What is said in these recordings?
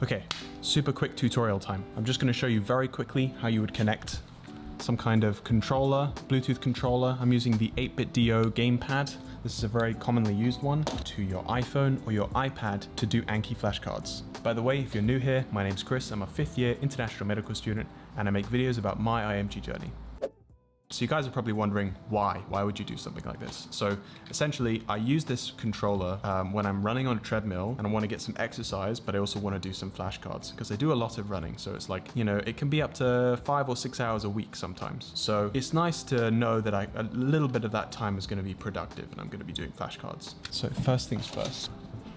Okay, super quick tutorial time. I'm just going to show you very quickly how you would connect some kind of controller, Bluetooth controller. I'm using the 8BitDo gamepad. This is a very commonly used one, to your iPhone or your iPad to do Anki flashcards. By the way, if you're new here, my name's Chris. I'm a 5th year international medical student and I make videos about my IMG journey. So you guys are probably wondering why would you do something like this? So essentially I use this controller when I'm running on a treadmill and I want to get some exercise, but I also want to do some flashcards because I do a lot of running. So it's like, you know, it can be up to 5 or 6 hours a week sometimes. So it's nice to know that a little bit of that time is going to be productive and I'm going to be doing flashcards. So first things first.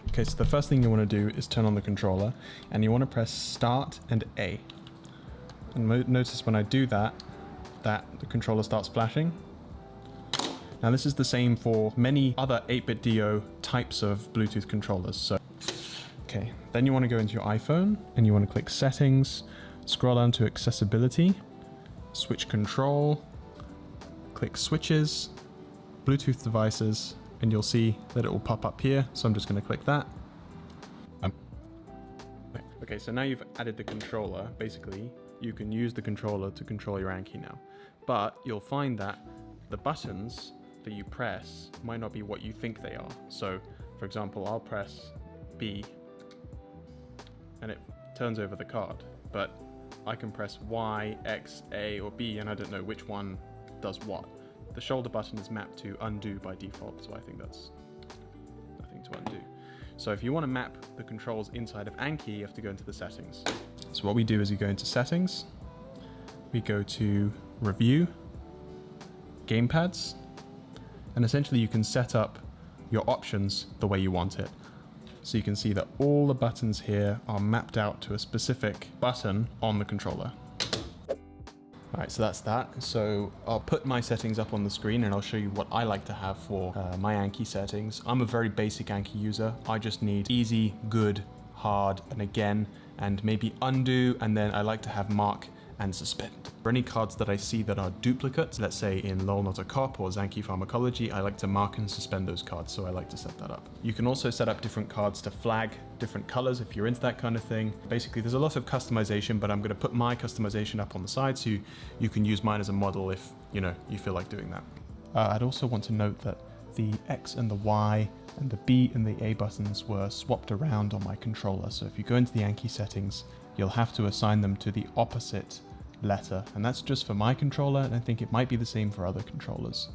Okay, so the first thing you want to do is turn on the controller and you want to press Start and A. And notice when I do that the controller starts flashing. Now this is the same for many other 8BitDo types of Bluetooth controllers. So, okay, then you want to go into your iPhone and you want to click Settings, scroll down to Accessibility, switch control, click Switches, Bluetooth devices, and you'll see that it will pop up here. So I'm just going to click that. Okay, so now you've added the controller. Basically, you can use the controller to control your Anki now. But you'll find that the buttons that you press might not be what you think they are. So, for example, I'll press B and it turns over the card. But I can press Y, X, A, or B, and I don't know which one does what. The shoulder button is mapped to undo by default, so I think that's nothing to undo. So if you want to map the controls inside of Anki, you have to go into the settings. So what we do is you go into settings, we go to review, gamepads, and essentially you can set up your options the way you want it. So you can see that all the buttons here are mapped out to a specific button on the controller. All right, so that's that. So I'll put my settings up on the screen and I'll show you what I like to have for my Anki settings. I'm a very basic Anki user. I just need easy, good, hard, and again, and maybe undo, and then I like to have mark and suspend. For any cards that I see that are duplicates, let's say in LOL Not a Cop or Zanki Pharmacology, I like to mark and suspend those cards, so I like to set that up. You can also set up different cards to flag different colors if you're into that kind of thing. Basically, there's a lot of customization, but I'm going to put my customization up on the side so you can use mine as a model if you feel like doing that. I'd also want to note that the X and the Y and the B and the A buttons were swapped around on my controller. So if you go into the Anki settings, you'll have to assign them to the opposite letter. And that's just for my controller, and I think it might be the same for other controllers.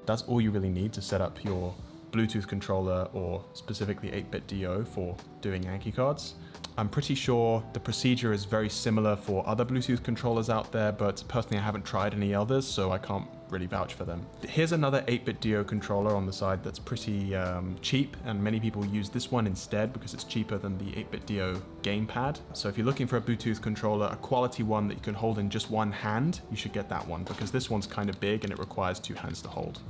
That's all you really need to set up your Bluetooth controller or specifically 8BitDo for doing Anki cards. I'm pretty sure the procedure is very similar for other Bluetooth controllers out there, but personally I haven't tried any others, so I can't really vouch for them. Here's another 8BitDo controller on the side that's pretty cheap, and many people use this one instead because it's cheaper than the 8BitDo gamepad. So if you're looking for a Bluetooth controller, a quality one that you can hold in just one hand, you should get that one because this one's kind of big and it requires 2 hands to hold.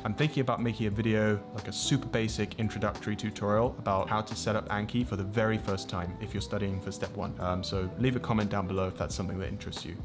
I'm thinking about making a video, like a super basic introductory tutorial about how to set up Anki for the very first time if you're studying for step 1. So leave a comment down below if that's something that interests you.